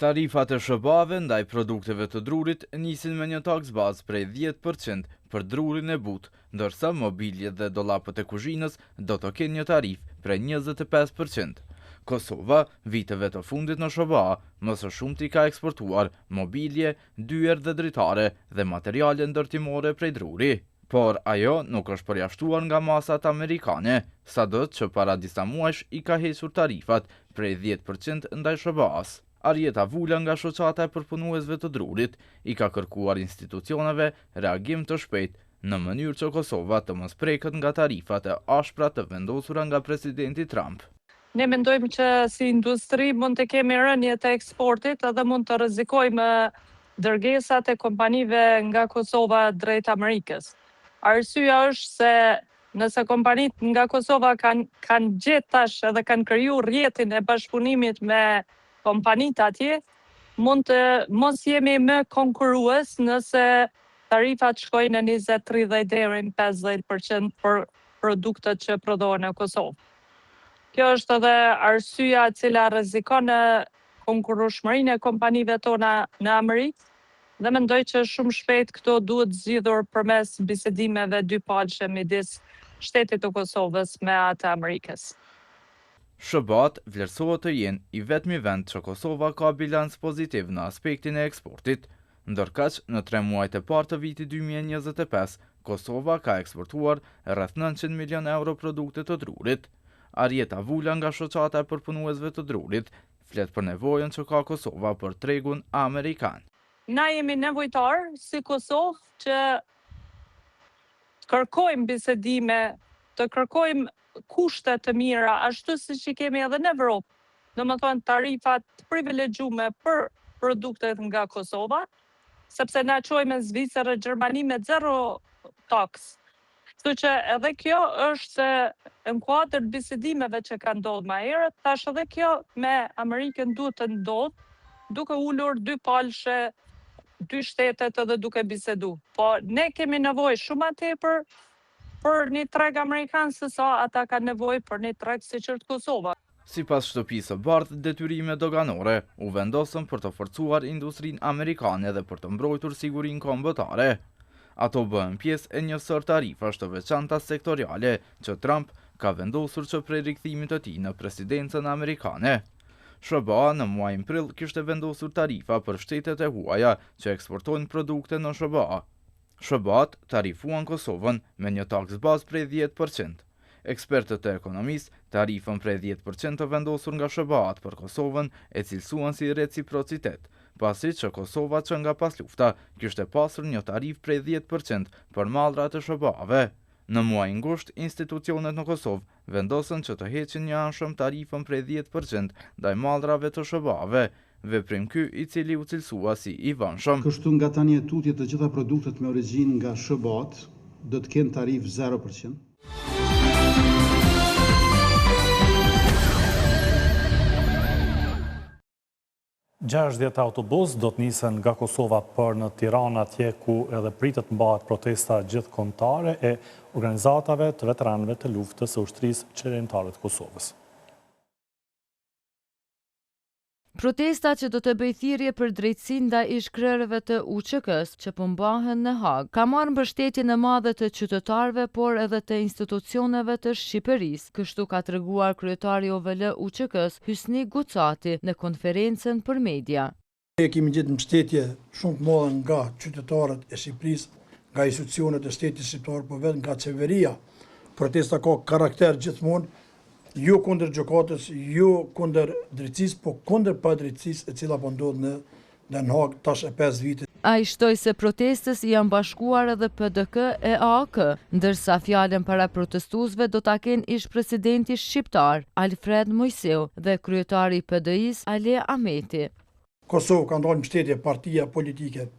Tarifat e SBA-ve ndaj produkteve të drurit nisin me një taks bazë prej 10% për drurin e butë, ndërsa mobiljet dhe dollapët e kuzhinës do të kenë një tarif prej 25%. Kosova, viteve të fundit në SBA, më së shumti ka eksportuar mobilje, dyer dhe dritare dhe materiale ndërtimore prej druri. Por ajo nuk është përjashtuar nga masat amerikane, sado që para disa muajsh i ka hequr tarifat prej 10% ndaj SBA-s. Arjeta Vula nga shoqata e përpunuesve të drurit i ka kërkuar institucioneve reagim të shpejt në mënyrë që Kosova të mos preket nga tarifat e ashpra të vendosura nga presidenti Trump. Ne mendojmë që si industri mund të kemi rënje të eksportit edhe mund të rrezikojmë dërgesat e kompanive nga Kosova drejt Amerikës. Arsyeja është se nëse kompanitë nga Kosova kanë gjetë tash edhe kanë kriju rrjetin e bashkëpunimit me kompanitë atje, mund të mos jemi më konkurrues nëse tarifat shkojnë në 20, 30 deri në 50% për produktet që prodhohen në Kosovë. Kjo është edhe arsyeja e cila rrezikon konkurrueshmërinë e kompanive tona në Amerikë dhe mendoj që shumë shpejt këto duhet zgjidhur përmes bisedimeve dypalëshe midis shtetit të Kosovës me atë të Amerikës. SBA-t vlerësohet të jenë i vetmi vend që Kosova ka bilans pozitiv në aspektin e eksportit, ndërkaq në 3 muajt e parë të vitit 2025, Kosova ka eksportuar rreth 900 milion euro produkte të drurit. Arjeta Vula nga shoqata e përpunuesve të drurit flet për nevojën që ka Kosova për tregun amerikan. Na jemi nevojtar si Kosovë që të kërkojmë bisedime, të kërkojmë kushte të mira, ashtu siç i kemi edhe në Evropë. Domethënë tarifat të privilegjume për produktet nga Kosova, sepse na çojmë në Zvicër e Gjermani me 0 taks. Kështu që edhe kjo është në kuadër bisedimeve që kanë ndodhur më herët, tash edhe kjo me Amerikën duhet të ndodhë, duke ulur dypalëshe dy shtetet edhe duke bisedu. Po ne kemi nevojë shumë më tepër për një treg amerikan se sa ata kanë nevojë për një treg siç është Kosova. Sipas shtëpisë së bardhë, detyrime doganore u vendosën për të forcuar industrinë amerikane dhe për të mbrojtur sigurinë kombëtare. Ato bëhen pjesë e një sër tarifash të veçanta sektoriale që Trump ka vendosur që prej rikthimit të tij në presidencën amerikane. SBA në muajin prill kishte vendosur tarifa për shtetet e huaja që eksportojnë produkte në SBA. SBA-t tarifuan Kosovën me një taks bazë prej 10%. Ekspertët e ekonomisë tarifën prej 10% të vendosur nga SBA-t për Kosovën e cilësuan si reciprocitet, pasi që Kosova që nga pas lufta kishte pasur një tarif prej 10% për mallrat e SBA-ve. Në muajin gusht, institucionet në Kosovë vendosën që të heqin një anshëm tarifën prej 10% ndaj mallrave të SBA-ve, veprim ky i cili u cilësua si i vënshëm. Kështu nga tani e tutje të gjitha produktet me origjinë nga SBA-t do të kenë tarif 0%. Gjashtëdhjetë autobus do të nisen nga Kosova për në Tiranë atje ku edhe pritet mbahet protesta gjithkombëtare e organizatave të veteranëve të luftës së ushtrisë qeverimtare të Kosovës. Protesta që do të bëjë thirrje për drejtësi ndaj ish-krerëve të UÇK-s që po mbahen në Hag, ka marrë mbështetjen e madhe të qytetarëve, por edhe të institucioneve të Shqipërisë. Kështu ka treguar kryetari OVL UÇK-s Hysni Gucati në konferencën për media. Ne kemi gjetur mbështetje shumë të madhe nga qytetarët e Shqipërisë, nga institucionet e shtetit shqiptar, por vetëm nga qeveria. Protesta ka karakter gjithmonë jo kundër gjykatës, jo kundër drejtësisë, po kundër padrejtësisë e cila po ndodh në Den Haag tash e 5 vite. Ai shtoi se protestës janë bashkuar edhe PDK e AAK, ndërsa fjalën para protestuesve do ta kenë ish-presidenti shqiptar Alfred Mojseu dhe kryetari i PDI-s Ale Ahmeti. Kosovë ka ndalë mbështetje partia politike,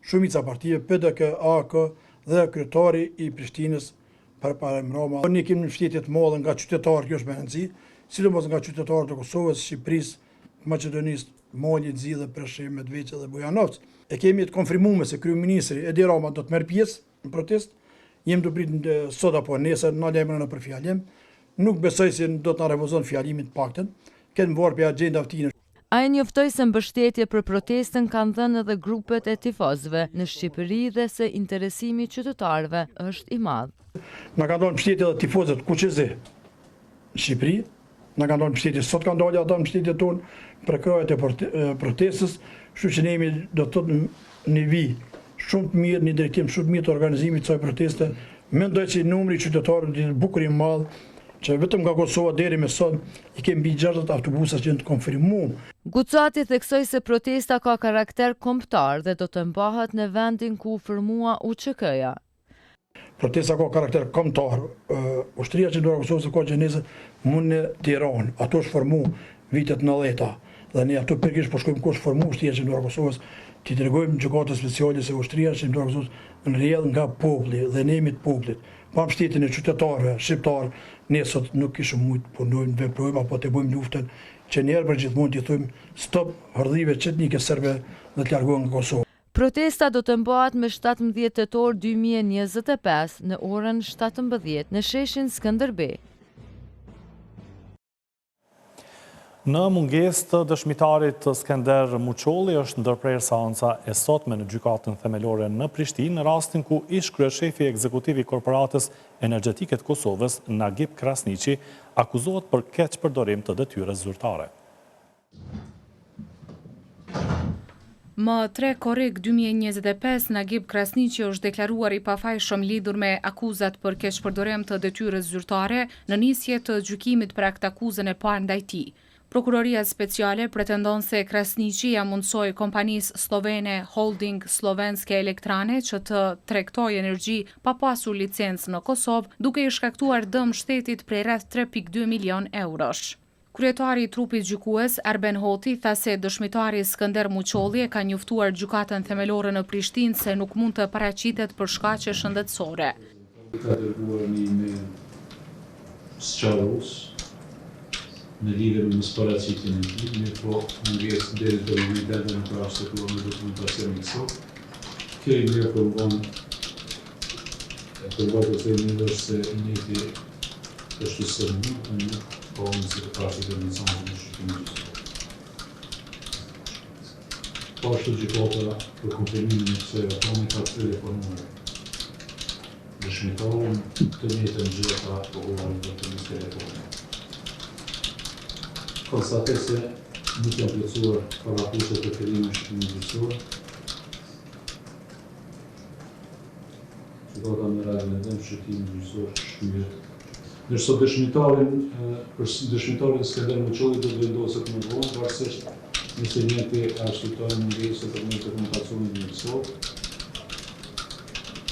shumica partive, PDK, AAK dhe kryetari i Prishtinës për parem Roma. Ne kemi mbështetje të madhe nga qytetarë, kjo është me rëndësi, sidomos nga qytetarët e Kosovës, Shqipërisë, Maqedonisë, Malit, Zi dhe Preshevë, Medveçë dhe Bujanovc. E kemi të konfirmuar se kryeministri Edi Rama do të merr pjesë në protestë. Jem të pritë sot apo nesër na lajmëron për fjalim. Nuk besoj se do të na refuzon fjalimin të paktën. Kenë varë për agjenda vtinë. Ai njoftoi se mbështetje për protestën kanë dhënë edhe grupet e tifozëve në Shqipëri dhe se interesimi i qytetarëve është i madh. Na ka dhënë mbështetje edhe tifozët QQZ në Shqipëri, na kanë dalë mbështetje, sot kanë dalë ata mbështetje tonë për krajet e protestës, kështu që ne jemi do të thotë në vijë shumë të mirë, një drejtim shumë të mirë të organizimit të kësaj proteste. Mendoj që numri i qytetarëve është bukur i madh, që vetëm nga Kosova deri më sot i kemi mbi 60 autobusa që janë të konfirmuar. Gucati theksoi se protesta ka karakter kombëtar dhe do të mbahet në vendin ku formua UÇK-ja. Protesta ka karakter kombëtar. Ushtria që ndora Kosovës ka gjenezë mund në Tiranë. Ato është formu vitet 90-ta. Dhe ne ato përkish po shkojmë kush formu ushtria që ndora Kosovës, ti tregojmë gjykatës speciale se ushtria që ndora Kosovës rrjedh nga populli dhe ne jemi të popullit. Pa mbështetjen e qytetarëve shqiptar, ne sot nuk kishim mujt punojmë, veprojmë apo të bëjmë luftën që njerë për gjithmonë t'i thujmë stop hardhive qetnike serbe dhe të largohen nga Kosovë. Protesta do të mbahet më 17 tetor 2025 në orën 17 në sheshin Skënderbej. Në mungesë të dëshmitarit Skender Muçolli është ndërprerë seanca e sotme në gjykatën themelore në Prishtinë në rastin ku ish kryeshefi ekzekutiv i Korporatës Energjetike të Kosovës, Nagib Krasniqi, akuzohet për keqpërdorim të detyrës zyrtare. Më 3 korrik 2025, Nagib Krasniqi është deklaruar i pafajshëm lidhur me akuzat për keqpërdorim të detyrës zyrtare në nisje të gjykimit për aktakuzën e parë ndaj tij. Prokuroria speciale pretendon se Krasniqi ja mundsoi kompanisë slovene Holding Slovenske Elektrane që të tregtojë energji pa pasur licencë në Kosovë, duke i shkaktuar dëm shtetit prej rreth 3.2 milion eurosh. Kryetari i trupit gjykues, Arben Hoti, tha se dëshmitari Skënder Muçolli e ka njoftuar gjykatën themelore në Prishtinë se nuk mund të paraqitet për shkaqe shëndetësore. Ka dërguar një email sqarues në lidhje me mosparaqitjen e tij, mirë po mungesë deri në momentin në që është shkruar në dokumentacion i sot. Kjo i mirë përmbon se një është se njëti është sërinë, po në si të pashtë të nësëmë në shqiptimin Po është gjykata për konfirmimin e kësaj atomi ka telefonuar dëshmitarin të njëjtën gjë ka prokurorin dhe të njëjtën telefonin. Konstatoj se nuk janë plotësuar parapushet të fillimit të shkrimit gjyqësor. Gjykata merr vendim shkrimin gjyqësor shkryhet. Ndërsa dëshmitarin Skënder Muçolli do të vendoset më vonë, varësisht nëse njëti arsyeton mungesë për një dokumentacion gjyqësor.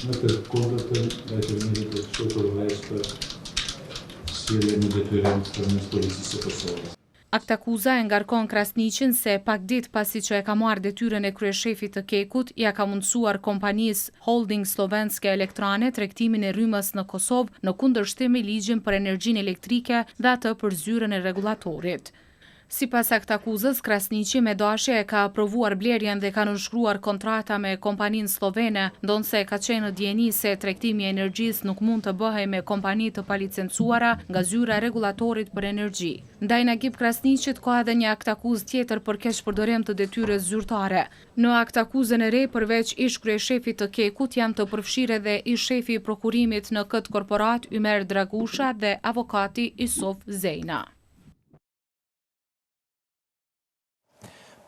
Në të kundërtën, detyrimet e shkruajtës për sjelljen e detyrimit përmes policisë së Kosovës. Aktakuza e ngarkon Krasniqin se pak ditë pasi që e ka marrë detyrën e kryeshefit të Kekut, ja ka mundsuar kompanisë Holding Slovenske Elektrane tregtimin e rrymës në Kosovë në kundërshtim me ligjin për energjinë elektrike dhe atë për zyrën e rregullatorit. Sipas aktakuzës, Krasniqi me dashje e ka aprovuar blerjen dhe ka nënshkruar kontrata me kompaninë slovene, ndonse ka qenë në dieni se tregtimi i energjisë nuk mund të bëhej me kompani të palicencuara nga zyra e rregullatorit për energji. Ndaj Nagib Krasniqit ka edhe një aktakuzë tjetër për keqpërdorim të detyrës zyrtare. Në aktakuzën e re, përveç ish kryeshefit të Kekut, janë të përfshirë edhe ish shefi i prokurimit në këtë korporat Ymer Dragusha dhe avokati Yusuf Zejna.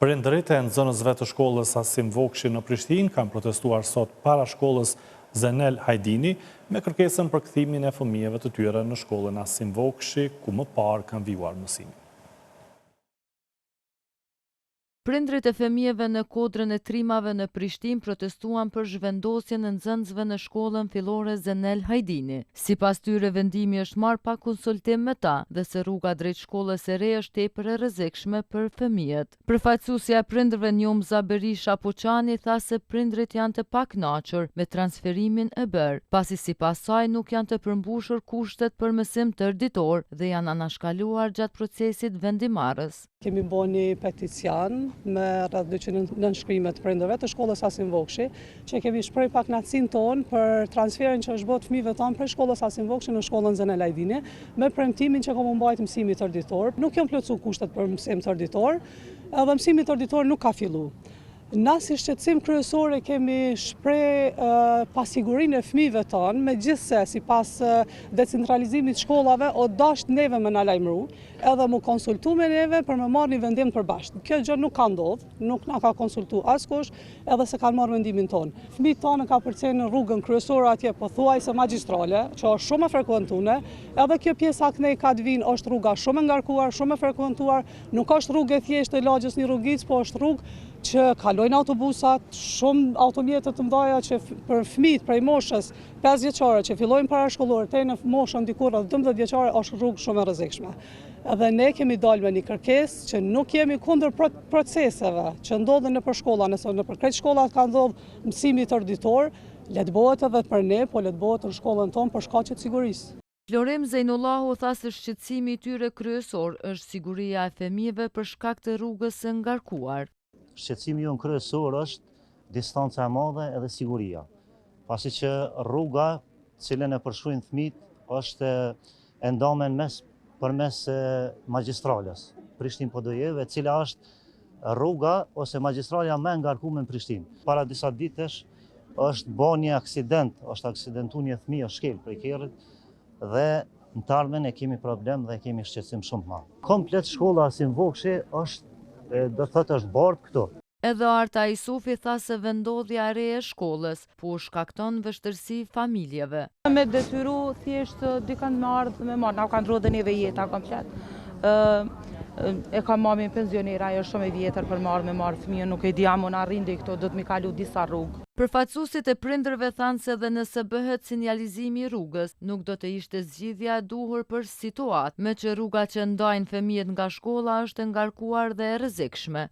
Prindërit e nxënësve të shkollës Asim Vokshi në Prishtinë kanë protestuar sot para shkollës Zenel Hajdini me kërkesën për kthimin e fëmijëve të tyre në shkollën Asim Vokshi, ku më parë kanë vijuar mësimin. Prindrit e fëmijëve në Kodrën e Trimave në Prishtinë protestuan për zhvendosjen e nxënësve në shkollën fillore Zenel Hajdini. Sipas tyre, vendimi është marrë pa konsultim me ta dhe se rruga drejt shkollës së re është tepër e rrezikshme për fëmijët. Përfaqësuesja e prindërve Njomza Berisha Poçani tha se prindrit janë të pakënaqur me transferimin e bërë, pasi sipas saj nuk janë të përmbushur kushtet për mësim tërditor dhe janë anashkaluar gjatë procesit vendimarrës. Kemi bërë një peticion me rreth 200 nënshkrimet prindërve të shkollës Asim Vokshi, që kemi shpreh pakënaqësinë tonë për transferin që është bërë fëmijëve tonë prej shkollës Asim Vokshi në shkollën Zenel Hajdini, me premtimin që ka mbajtur mësimi tërditor. Nuk janë plotësuar kushtet për mësim tërditor, edhe mësimi tërditor nuk ka filluar. Na si shqetësim kryesore kemi shpreh pasigurinë e fëmijëve tonë, megjithse sipas decentralizimit të shkollave o dasht neve me na lajmëru, edhe mu konsultu me neve për me marrë një vendim të përbashkët. Kjo gjë nuk ka ndodhur, nuk na ka konsultu askush, edhe se kanë marrë vendimin tonë. Fëmijët tonë ka përcjellë në rrugën kryesore atje pothuajse magjistrale, që është shumë e frekuentuar, edhe kjo pjesa kënej ka të vinë është rruga shumë e ngarkuar, shumë e frekuentuar, nuk është rrugë e thjeshtë e lagjës një rrugic, po është rrugë që kalojnë autobusat, shumë automjetet të mdhaja që për fëmijët prej moshës 5 vjeçare që fillojnë parashkollor deri në moshën dikur 12 vjeçare është rrugë shumë e rrezikshme. Edhe ne kemi dalë me një kërkesë që nuk jemi kundër proceseve që ndodhen nëpër shkolla, nëse nëpër krejt shkollat ka ndodhur mësimi tërditor, le të bëhet edhe për ne, po le të bëhet në shkollën tonë për shkaqe të sigurisë. Florem Zejnullahu tha se shqetësimi i tyre kryesor është siguria e fëmijëve për shkak të rrugës së ngarkuar. Shqetësimi jonë kryesor është distanca e madhe edhe siguria. Pasi që rruga, cilën e përshkruajnë fëmijët, është e ndamen përmes magjistrales Prishtinë-Podojeve, e cila është rruga ose magjistralja më e ngarkuar në Prishtinë. Para disa ditësh është bërë një aksident, është aksidentuar një fëmijë shkel prej kerrit dhe në të ardhmen e kemi problem dhe kemi shqetësim shumë të madh. Komplet shkolla Asimvokshi është do thotë është bardh këtu. Edhe Arta Isufi tha se vendodhja e re e shkollës po shkakton vështirësi familjeve. Me detyru thjesht dikën me ardhë me marrë, na kanë ndrodhe neve jeta komplet. E ka mami pensionera, ajo shumë e vjetër për me marrë fëmijën, nuk e dia më na rrindi këto, do të mi kalu disa rrugë. Përfaqësuesit e prindërve thanë se edhe nëse bëhet sinjalizimi i rrugës, nuk do të ishte zgjidhja e duhur për situatë, me që rruga që ndajnë fëmijët nga shkolla është e ngarkuar dhe e rrezikshme.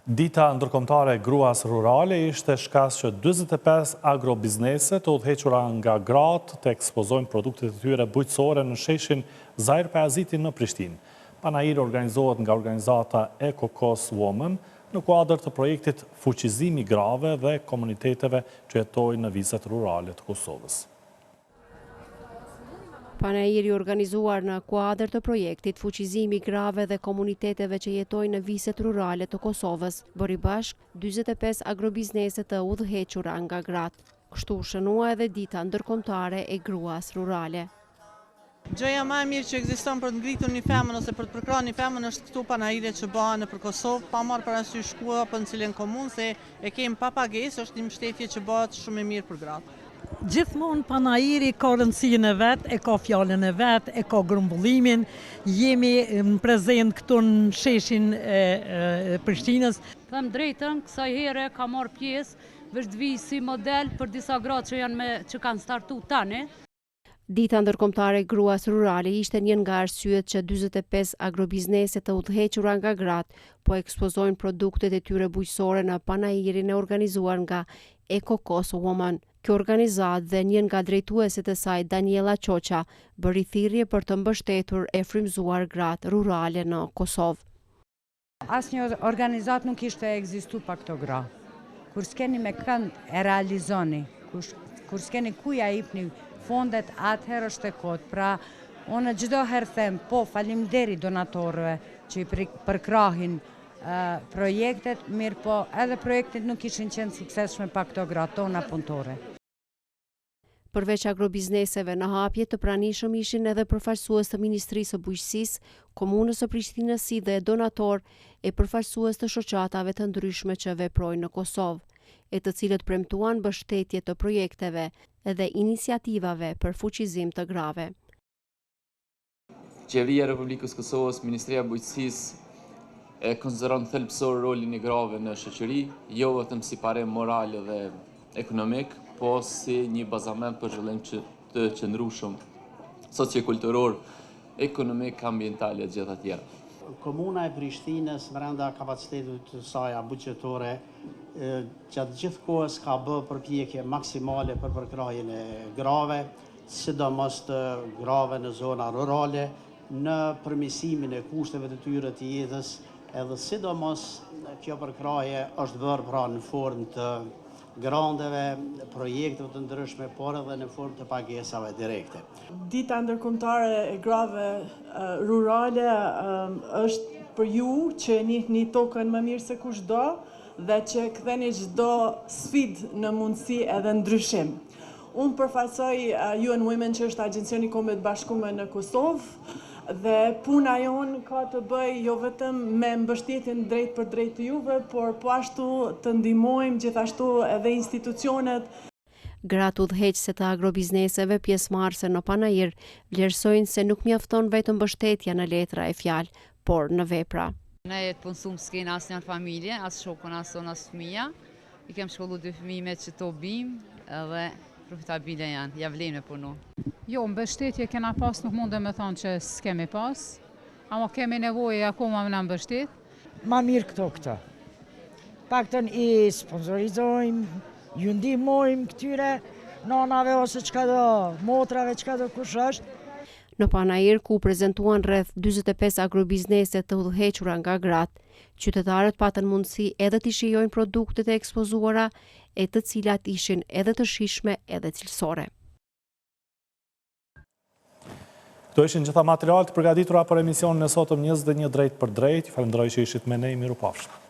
Dita ndërkombëtare e gruas rurale ishte shkas që 45 agrobizneset të udhëhequra nga gratë të ekspozojnë produktet e tyre bujqësore në sheshin Zair Paziti në Prishtinë. Panajiri organizohet nga organizata EcoCos Women në kuadër të projektit fuqizimi grave dhe komuniteteve që jetojnë në vizet rurale të Kosovës. Panajiri organizuar në kuadër të projektit fuqizimi grave dhe komuniteteve që jetojnë në viset rurale të Kosovës, bëri bashk 45 agrobizneset të udhëhequra nga gratë. Kështu shënua edhe dita ndërkombëtare e gruas rurale. Gjëja më e mirë që ekziston për të ngritur një femën ose për të përkrahur një femën është këtu panajire që bëhen nëpër Kosovë, pa marrë parasysh shkulla për në cilën komunë se e kemi pa pagesë, është një mbështetje që bëhet shumë e mirë për gratë. Gjithmonë panajiri ka rëndësinë e vetë, e ka fjalën e vetë, e ka grumbullimin, jemi në prezent këtu në sheshin e Prishtinës. Them drejtën, kësaj here ka marrë pjesë, veç të vijë si model për disa gratë që kanë startu tani. Dita ndërkombëtare e gruas rurale ishte një nga arsyet që 45 agrobizneset të udhëhequra nga gratë po ekspozojnë produktet e tyre bujqësore në panajirin e organizuar nga EcoCos Women. Kjo organizat dhe një nga drejtuesit e saj, Daniela Qoqa, bëri thirrje për të mbështetur e frymzuar gratë rurale në Kosovë. Asnjë organizat nuk ishte ekzistu pa këto gra. Kur s'keni me kënd e realizoni, kur s'keni ku ja jepni fondet, atëherë është e kot. Pra, unë çdo herë them, po faleminderit donatorëve që i përkrahin projektet, mirë po edhe projektet nuk ishin qenë suksesshme pa këto gra tona punëtore. Përveç agrobizneseve në hapje të pranishëm ishin edhe përfaqësues të Ministrisë së Bujqësisë, Komunës së Prishtinës si dhe donator e përfaqësues të shoqatave të ndryshme që veprojnë në Kosovë, e të cilët premtuan mbështetje të projekteve edhe iniciativave për fuqizim të grave. Qeveria e Republikës Kosovës, Ministria e Bujqësisë e konsideron thelbësor rolin e grave në shoqëri, jo vetëm si parim moral dhe ekonomik, po si një bazament për zhvillim të qëndrueshëm sociokulturor, ekonomik, ambiental e gjitha tjera. Komuna e Prishtinës brenda kapacitetit të saj buxhetore gjatë gjithë kohës ka bërë përpjekje maksimale për përkrahjen e grave, sidomos të grave në zona rurale, në përmirësimin e kushteve të tyre të jetës, edhe sidomos kjo përkrahje është bërë pra në formë të grandeve, projekteve të ndryshme, por edhe në formë të pagesave direkte. Dita ndërkombëtare e grave rurale është për ju që njihni tokën më mirë se kushdo dhe që ktheni çdo sfidë në mundësi edhe ndryshim. Unë përfaqësoj UN Women që është agjencioni i Kombeve të Bashkuara në Kosovë dhe puna jonë ka të bëjë jo vetëm me mbështetjen drejt për drejt të juve, por po ashtu të ndihmojmë gjithashtu edhe institucionet. Gratë udhëheqëse të agrobizneseve pjesëmarrëse në Panajir vlerësojnë se nuk mjafton vetëm mbështetja në letra e fjalë, por në vepra. Ne të punësum s'kena asë njërë familje, asë shokun, asë sonë, asë fëmija. I kem shkollu 2 fëmijë me që to bim edhe profitabile janë, ja vlen me punu. Jo, mbështetje kena pas, nuk mundë me thonë që s'kemi pas, ama kemi nevojë akoma me në mbështet. Ma mirë këta. Paktën i sponsorizojmë, ju ndihmojmë këtyre nanave ose çka do, motrave çka do kush është. Në Panajir, ku prezentuan rreth 45 agrobiznese të udhëhequra nga gratë, qytetarët patën mundësi edhe të shijojnë produktet e ekspozuara, e të cilat ishin edhe të shijshme edhe cilësore. Këto ishin gjitha materialet përgatitura për emisionin e sotëm 21 drejt për drejt. Falenderoj që ishit me ne, miru pafshim.